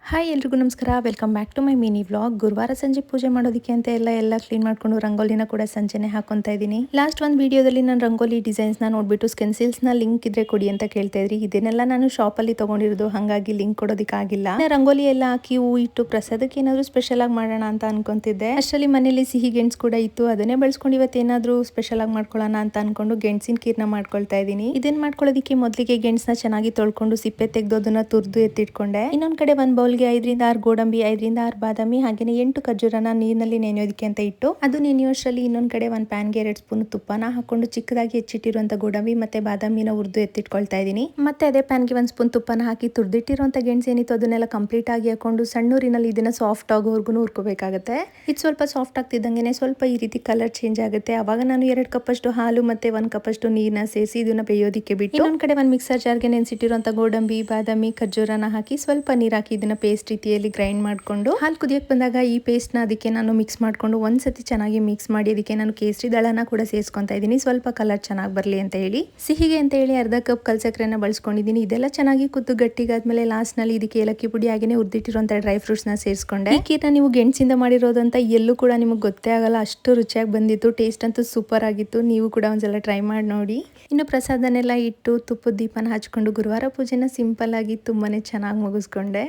Hi ಎಲ್ರಿಗೂ ನಮಸ್ಕಾರ, welcome back to my mini vlog. ಗುರುವಾರ ಸಂಜೆ ಪೂಜೆ ಮಾಡೋದಕ್ಕೆ ಅಂತ ಎಲ್ಲ ಕ್ಲೀನ್ ಮಾಡ್ಕೊಂಡು ರಂಗೋಲಿನ ಕೂಡ ಸಂಜೆನೆ ಹಾಕೊಂತಾ ಇದ್ದೀನಿ. ಲಾಸ್ಟ್ ಒಂದು ವಿಡಿಯೋದಲ್ಲಿ ನಾನು ರಂಗೋಲಿ ಡಿಸೈನ್ಸ್ ನ ನೋಡ್ಬಿಟ್ಟು ಸ್ಕೆನ್ಸಿಲ್ಸ್ ನ ಲಿಂಕ್ ಇದ್ರೆ ಕೊಡಿ ಅಂತ ಕೇಳ್ತಾ ಇದ್ರಿ. ಇದನ್ನೆಲ್ಲ ನಾನು ಶಾಪ್ ಅಲ್ಲಿ ತಗೊಂಡಿರೋದು, ಹಾಗಾಗಿ ಲಿಂಕ್ ಕೊಡೋದಕ್ಕಾಗಿಲ್ಲ. ರಂಗೋಲಿ ಎಲ್ಲ ಹಾಕಿ ಹೂ ಇಟ್ಟು ಪ್ರಸಾದಕ್ಕೆ ಏನಾದ್ರು ಸ್ಪೆಷಲ್ ಆಗಿ ಮಾಡೋಣ ಅಂತ ಅನ್ಕೊಂತಿದ್ದೆ. ಅಷ್ಟರಲ್ಲಿ ಮನೇಲಿ ಸಿಹಿ ಗೆಣಸು ಕೂಡ ಇತ್ತು, ಅದನ್ನೇ ಬಳಸ್ಕೊಂಡು ಇವತ್ತು ಏನಾದ್ರು ಸ್ಪೆಷಲ್ ಆಗಿ ಮಾಡ್ಕೊಳ್ಳೋಣ ಅಂತ ಅನ್ಕೊಂಡು ಗೆಣಸಿನ ಕೀರ್ನ ಮಾಡ್ಕೊಳ್ತಾ ಇದ್ದೀನಿ. ಇದನ್ನ ಮಾಡ್ಕೊಳ್ಳೋದಕ್ಕೆ ಮೊದಲಿಗೆ ಗೆಣಸನ್ನ ಚೆನ್ನಾಗಿ ತೊಳ್ಕೊಂಡು ಸಿಪ್ಪೆ ತೆಗೆದು ಅದನ್ನ ತುರ್ದು ಎತ್ತಿಟ್ಕೊಂಡೆ. ಇನ್ನೊಂದ್ ಕಡೆ ಒಂದು ಬೌಲ್ಗೆ 5ರಿಂದ 6 ಗೋಡಂಬಿ, 5ರಿಂದ 6 ಬಾದಾಮಿ, ಹಾಗೇನೆ 8 ಖರ್ಜೂರನ ನೀರಿನಲ್ಲಿ ನೆನೆಯೋದಕ್ಕೆ ಅಂತ ಇಟ್ಟು, ಅದು ನೆನೆಯೋಷ್ಟರಲ್ಲಿ ಇನ್ನೊಂದ್ ಕಡೆ ಒಂದು ಪ್ಯಾನ್ಗೆ 2 ಸ್ಪೂನ್ ತುಪ್ಪನ ಹಾಕೊಂಡು ಚಿಕ್ಕದಾಗಿ ಹೆಚ್ಚಿಟ್ಟಿರುವಂತ ಗೋಡಂಬಿ ಮತ್ತೆ ಬಾದಾಮಿನ ಹುರಿದು ಎತ್ತಿಟ್ಕೊಳ್ತಾ ಇದೀನಿ. ಮತ್ತೆ ಅದೇ ಪ್ಯಾನ್ಗೆ 1 ಸ್ಪೂನ್ ತುಪ್ಪನ ಹಾಕಿ ತುರ್ದಿಟ್ಟಿರುವಂತ ಗೆಣಸು ಏನಿತ್ತು ಅದನ್ನೆಲ್ಲ ಕಂಪ್ಲೀಟ್ ಆಗಿ ಹಾಕೊಂಡು ಸಣ್ಣೂರಿನಲ್ಲಿ ಇದನ್ನ ಸಾಫ್ಟ್ ಆಗೋವರೆಗೂ ಹುರ್ಕೋಬೇಕಾಗುತ್ತೆ. ಇದು ಸ್ವಲ್ಪ ಸಾಫ್ಟ್ ಆಗ್ತಿದ್ದಂಗೆ ಸ್ವಲ್ಪ ಈ ರೀತಿ ಕಲರ್ ಚೇಂಜ್ ಆಗುತ್ತೆ. ಅವಾಗ ನಾನು 2 ಕಪ್ ಅಷ್ಟು ಹಾಲು ಮತ್ತೆ 1 ಕಪ್ ಅಷ್ಟು ನೀರನ್ನ ಸೇರಿಸಿ ಇದನ್ನ ಬೇಯೋದಿಕ್ಕೆ ಬಿಟ್ಟು, ಇನ್ನೊಂದ್ ಕಡೆ ಒಂದು ಮಿಕ್ಸರ್ ಜಾರ್ಗೆ ನೆನೆಸಿಟ್ಟಿರುವಂತ ಗೋಡಂಬಿ, ಬಾದಾಮಿ, ಖರ್ಜೂರನ ಹಾಕಿ ಸ್ವಲ್ಪ ನೀರ್ ಹಾಕಿ ಇದನ್ನ ಪೇಸ್ಟ್ ರೀತಿಯಲ್ಲಿ ಗ್ರೈಂಡ್ ಮಾಡ್ಕೊಂಡು, ಹಾಲು ಕುದಿಯಕ್ಕೆ ಬಂದಾಗ ಈ ಪೇಸ್ಟ್ ನ ಅದಕ್ಕೆ ನಾನು ಮಿಕ್ಸ್ ಮಾಡ್ಕೊಂಡು ಒಂದ್ಸತಿ ಚೆನ್ನಾಗಿ ಮಿಕ್ಸ್ ಮಾಡಿ ಅದಕ್ಕೆ ನಾನು ಕೇಸರಿ ದಳನ ಕೂಡ ಸೇರಿಸ್ಕೊಂತಾ ಇದ್ದೀನಿ, ಸ್ವಲ್ಪ ಕಲರ್ ಚೆನ್ನಾಗಿ ಬರಲಿ ಅಂತ ಹೇಳಿ. ಸಿಹಿಗೆ ಅಂತ ಹೇಳಿ ಅರ್ಧ ಕಪ್ ಕಲ್ಸಕ್ರೆನ ಬಳಸ್ಕೊಂಡಿದ್ದೀನಿ. ಇದೆಲ್ಲ ಚೆನ್ನಾಗಿ ಕುದ್ದು ಗಟ್ಟಿಗಾದ್ಮೇಲೆ ಲಾಸ್ಟ್ ನಲ್ಲಿ ಇದಕ್ಕೆ ಏಲಕ್ಕಿ ಪುಡಿ ಹಾಗೇನೆ ಹುರಿದಿಟ್ಟಿರುವಂತ ಡ್ರೈ ಫ್ರೂಟ್ಸ್ ನ ಸೇರಿಸ್ಕೊಂಡೆ. ಈ ಕೀರ್ನ ನೀವು ಗೆಣಸಿಂದ ಮಾಡಿರೋದಂತ ಎಲ್ಲೂ ಕೂಡ ನಿಮಗೆ ಗೊತ್ತೇ ಆಗಲ್ಲ, ಅಷ್ಟು ರುಚಿಯಾಗಿ ಬಂದಿತ್ತು. ಟೇಸ್ಟ್ ಅಂತೂ ಸೂಪರ್ ಆಗಿತ್ತು. ನೀವು ಕೂಡ ಒಂದ್ಸಲ ಟ್ರೈ ಮಾಡಿ ನೋಡಿ. ಇನ್ನು ಪ್ರಸಾದನೆಲ್ಲ ಇಟ್ಟು ತುಪ್ಪದ ದೀಪನ ಹಚ್ಕೊಂಡು ಗುರುವಾರ ಪೂಜೆನ ಸಿಂಪಲ್ ಆಗಿ ತುಂಬಾನೇ ಚೆನ್ನಾಗಿ ಮುಗಿಸ್ಕೊಂಡೆ.